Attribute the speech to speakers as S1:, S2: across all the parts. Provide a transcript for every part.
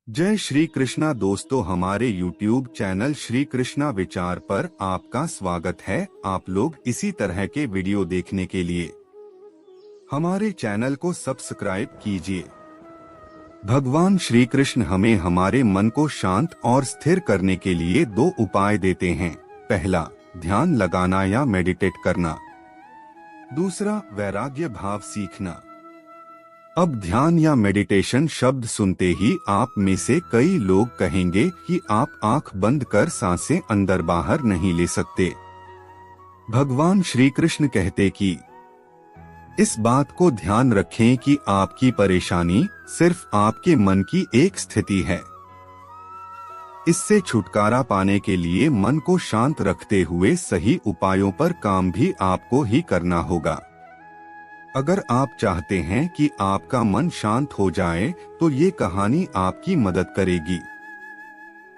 S1: जय श्री कृष्णा दोस्तों, हमारे YouTube चैनल श्री कृष्णा विचार पर आपका स्वागत है। आप लोग इसी तरह के वीडियो देखने के लिए हमारे चैनल को सब्सक्राइब कीजिए। भगवान श्री कृष्ण हमें हमारे मन को शांत और स्थिर करने के लिए दो उपाय देते हैं। पहला, ध्यान लगाना या मेडिटेट करना। दूसरा, वैराग्य भाव सीखना। अब ध्यान या मेडिटेशन शब्द सुनते ही आप में से कई लोग कहेंगे कि आप आंख बंद कर सांसें अंदर बाहर नहीं ले सकते। भगवान श्री कृष्ण कहते कि इस बात को ध्यान रखें कि आपकी परेशानी सिर्फ आपके मन की एक स्थिति है। इससे छुटकारा पाने के लिए मन को शांत रखते हुए सही उपायों पर काम भी आपको ही करना होगा। अगर आप चाहते हैं कि आपका मन शांत हो जाए तो ये कहानी आपकी मदद करेगी।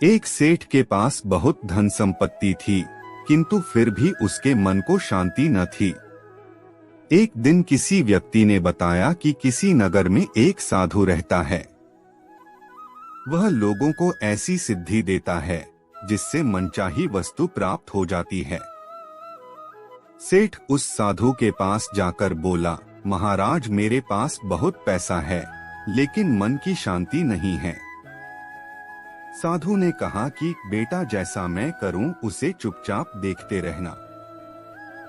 S1: एक सेठ के पास बहुत धन संपत्ति थी, किंतु फिर भी उसके मन को शांति न थी। एक दिन किसी व्यक्ति ने बताया कि किसी नगर में एक साधु रहता है। वह लोगों को ऐसी सिद्धि देता है जिससे मनचाही वस्तु प्राप्त हो जाती है। सेठ उस साधु के पास जाकर बोला, महाराज, मेरे पास बहुत पैसा है लेकिन मन की शांति नहीं है। साधु ने कहा कि बेटा, जैसा मैं करूं उसे चुपचाप देखते रहना,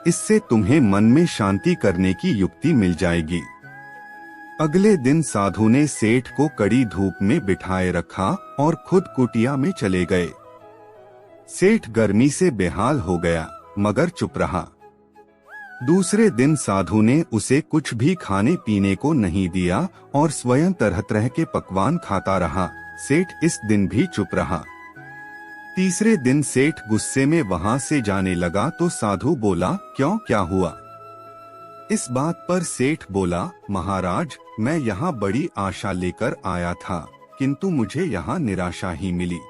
S1: इससे तुम्हें मन में शांति करने की युक्ति मिल जाएगी। अगले दिन साधु ने सेठ को कड़ी धूप में बिठाए रखा और खुद कुटिया में चले गए। सेठ गर्मी से बेहाल हो गया मगर चुप रहा। दूसरे दिन साधु ने उसे कुछ भी खाने पीने को नहीं दिया और स्वयं तरह तरह के पकवान खाता रहा। सेठ इस दिन भी चुप रहा। तीसरे दिन सेठ गुस्से में वहां से जाने लगा तो साधु बोला, क्यों, क्या हुआ? इस बात पर सेठ बोला, महाराज, मैं यहाँ बड़ी आशा लेकर आया था किंतु मुझे यहाँ निराशा ही मिली।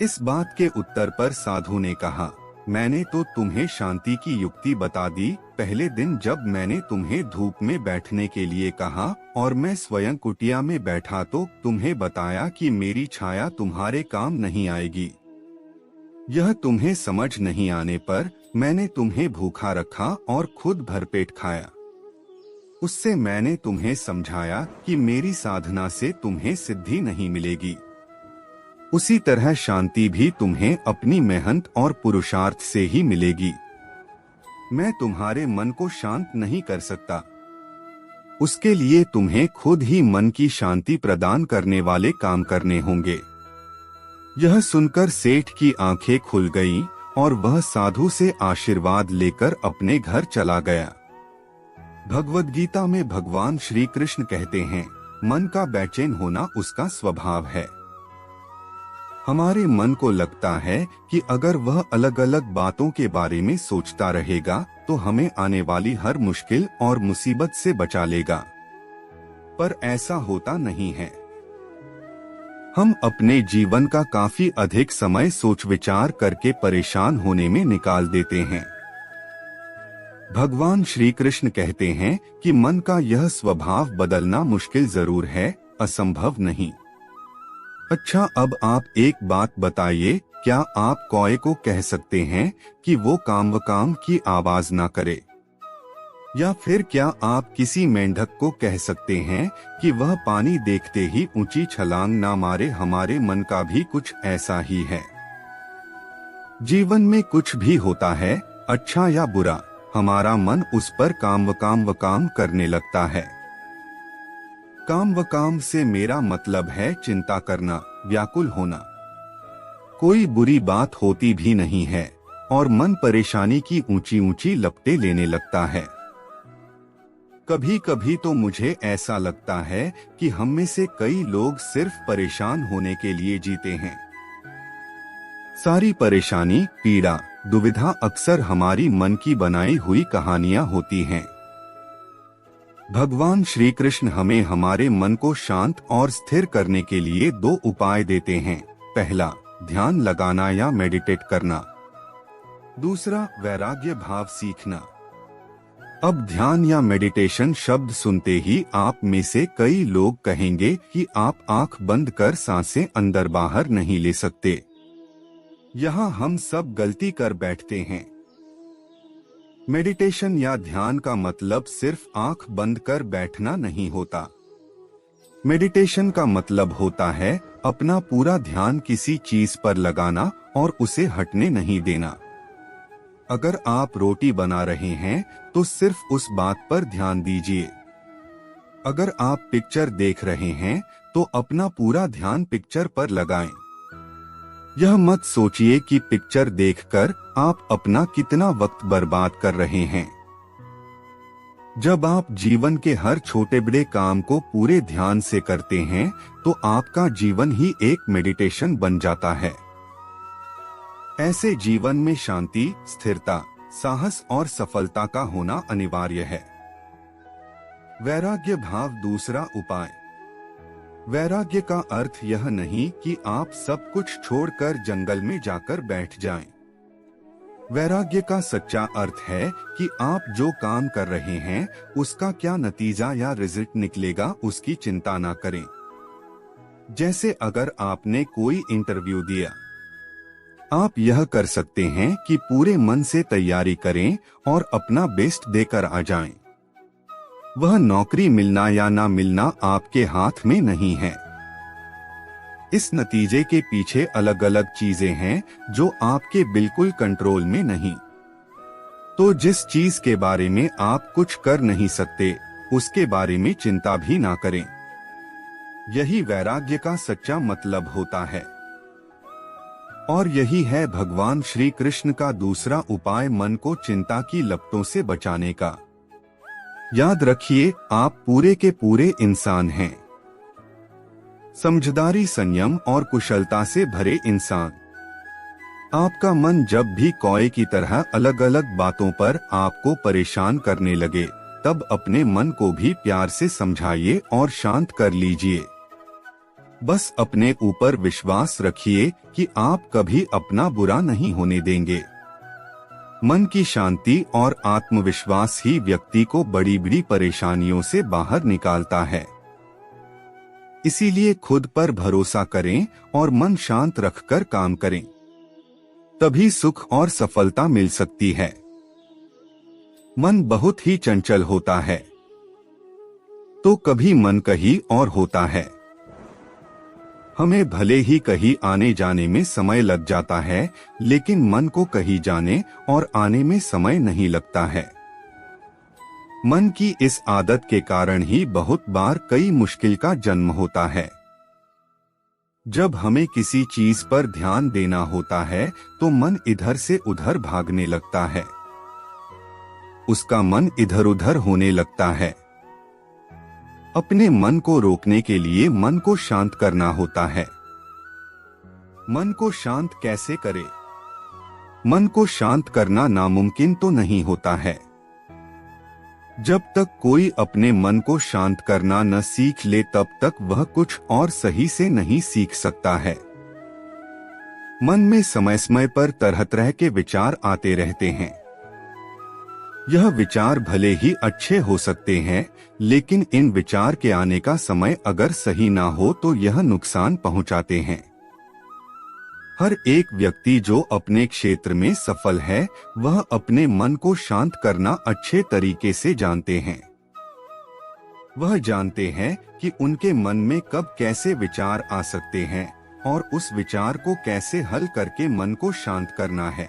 S1: इस बात के उत्तर पर साधु ने कहा, मैंने तो तुम्हें शांति की युक्ति बता दी। पहले दिन जब मैंने तुम्हें धूप में बैठने के लिए कहा और मैं स्वयं कुटिया में बैठा तो तुम्हें बताया कि मेरी छाया तुम्हारे काम नहीं आएगी। यह तुम्हें समझ नहीं आने पर मैंने तुम्हें भूखा रखा और खुद भरपेट खाया। उससे मैंने तुम्हें समझाया कि मेरी साधना से तुम्हें सिद्धि नहीं मिलेगी। उसी तरह शांति भी तुम्हें अपनी मेहनत और पुरुषार्थ से ही मिलेगी। मैं तुम्हारे मन को शांत नहीं कर सकता। उसके लिए तुम्हें खुद ही मन की शांति प्रदान करने वाले काम करने होंगे। यह सुनकर सेठ की आंखें खुल गईं और वह साधु से आशीर्वाद लेकर अपने घर चला गया। भगवद गीता में भगवान श्री कृष्ण कहते हैं, मन का बेचैन होना उसका स्वभाव है। हमारे मन को लगता है कि अगर वह अलग अलग बातों के बारे में सोचता रहेगा तो हमें आने वाली हर मुश्किल और मुसीबत से बचा लेगा, पर ऐसा होता नहीं है। हम अपने जीवन का काफी अधिक समय सोच विचार करके परेशान होने में निकाल देते हैं। भगवान श्री कृष्ण कहते हैं कि मन का यह स्वभाव बदलना मुश्किल जरूर है, असंभव नहीं। अच्छा, अब आप एक बात बताइए, क्या आप कौए को कह सकते हैं कि वो काम की आवाज ना करे? या फिर क्या आप किसी मेंढक को कह सकते हैं कि वह पानी देखते ही ऊंची छलांग ना मारे? हमारे मन का भी कुछ ऐसा ही है। जीवन में कुछ भी होता है, अच्छा या बुरा, हमारा मन उस पर काम करने लगता है। काम से मेरा मतलब है चिंता करना, व्याकुल होना। कोई बुरी बात होती भी नहीं है और मन परेशानी की ऊंची ऊंची लपटें लेने लगता है। कभी कभी तो मुझे ऐसा लगता है कि हम में से कई लोग सिर्फ परेशान होने के लिए जीते हैं। सारी परेशानी, पीड़ा, दुविधा अक्सर हमारी मन की बनाई हुई कहानियां होती हैं। भगवान श्री कृष्ण हमें हमारे मन को शांत और स्थिर करने के लिए दो उपाय देते हैं। पहला, ध्यान लगाना या मेडिटेट करना। दूसरा, वैराग्य भाव सीखना। अब ध्यान या मेडिटेशन शब्द सुनते ही आप में से कई लोग कहेंगे कि आप आंख बंद कर सांसें अंदर बाहर नहीं ले सकते। यहाँ हम सब गलती कर बैठते हैं। मेडिटेशन या ध्यान का मतलब सिर्फ आंख बंद कर बैठना नहीं होता। मेडिटेशन का मतलब होता है अपना पूरा ध्यान किसी चीज पर लगाना और उसे हटने नहीं देना। अगर आप रोटी बना रहे हैं तो सिर्फ उस बात पर ध्यान दीजिए। अगर आप पिक्चर देख रहे हैं तो अपना पूरा ध्यान पिक्चर पर लगाएं। यह मत सोचिए कि पिक्चर देखकर आप अपना कितना वक्त बर्बाद कर रहे हैं। जब आप जीवन के हर छोटे बड़े काम को पूरे ध्यान से करते हैं तो आपका जीवन ही एक मेडिटेशन बन जाता है। ऐसे जीवन में शांति, स्थिरता, साहस और सफलता का होना अनिवार्य है। वैराग्य भाव दूसरा उपाय। वैराग्य का अर्थ यह नहीं कि आप सब कुछ छोड़कर जंगल में जाकर बैठ जाएं। वैराग्य का सच्चा अर्थ है कि आप जो काम कर रहे हैं उसका क्या नतीजा या रिजल्ट निकलेगा उसकी चिंता ना करें। जैसे अगर आपने कोई इंटरव्यू दिया, आप यह कर सकते हैं कि पूरे मन से तैयारी करें और अपना बेस्ट देकर आ जाएं। वह नौकरी मिलना या ना मिलना आपके हाथ में नहीं है। इस नतीजे के पीछे अलग अलग चीजें हैं जो आपके बिल्कुल कंट्रोल में नहीं। तो जिस चीज के बारे में आप कुछ कर नहीं सकते उसके बारे में चिंता भी ना करें। यही वैराग्य का सच्चा मतलब होता है। और यही है भगवान श्री कृष्ण का दूसरा उपाय, मन को चिंता की लपटों से बचाने का। याद रखिए, आप पूरे के पूरे इंसान हैं। समझदारी, संयम और कुशलता से भरे इंसान। आपका मन जब भी कौए की तरह अलग अलग बातों पर आपको परेशान करने लगे तब अपने मन को भी प्यार से समझाइए और शांत कर लीजिए। बस अपने ऊपर विश्वास रखिए कि आप कभी अपना बुरा नहीं होने देंगे। मन की शांति और आत्मविश्वास ही व्यक्ति को बड़ी बड़ी परेशानियों से बाहर निकालता है। इसीलिए खुद पर भरोसा करें और मन शांत रखकर काम करें, तभी सुख और सफलता मिल सकती है। मन बहुत ही चंचल होता है, तो कभी मन कहीं और होता है। हमें भले ही कहीं आने जाने में समय लग जाता है, लेकिन मन को कहीं जाने और आने में समय नहीं लगता है। मन की इस आदत के कारण ही बहुत बार कई मुश्किल का जन्म होता है। जब हमें किसी चीज पर ध्यान देना होता है तो मन इधर से उधर भागने लगता है। उसका मन इधर उधर होने लगता है। अपने मन को रोकने के लिए मन को शांत करना होता है। मन को शांत कैसे करें? मन को शांत करना नामुमकिन तो नहीं होता है। जब तक कोई अपने मन को शांत करना न सीख ले तब तक वह कुछ और सही से नहीं सीख सकता है। मन में समय समय पर तरह तरह के विचार आते रहते हैं। यह विचार भले ही अच्छे हो सकते हैं, लेकिन इन विचार के आने का समय अगर सही ना हो तो यह नुकसान पहुंचाते हैं। हर एक व्यक्ति जो अपने क्षेत्र में सफल है वह अपने मन को शांत करना अच्छे तरीके से जानते हैं। वह जानते हैं कि उनके मन में कब कैसे विचार आ सकते हैं और उस विचार को कैसे हल करके मन को शांत करना है।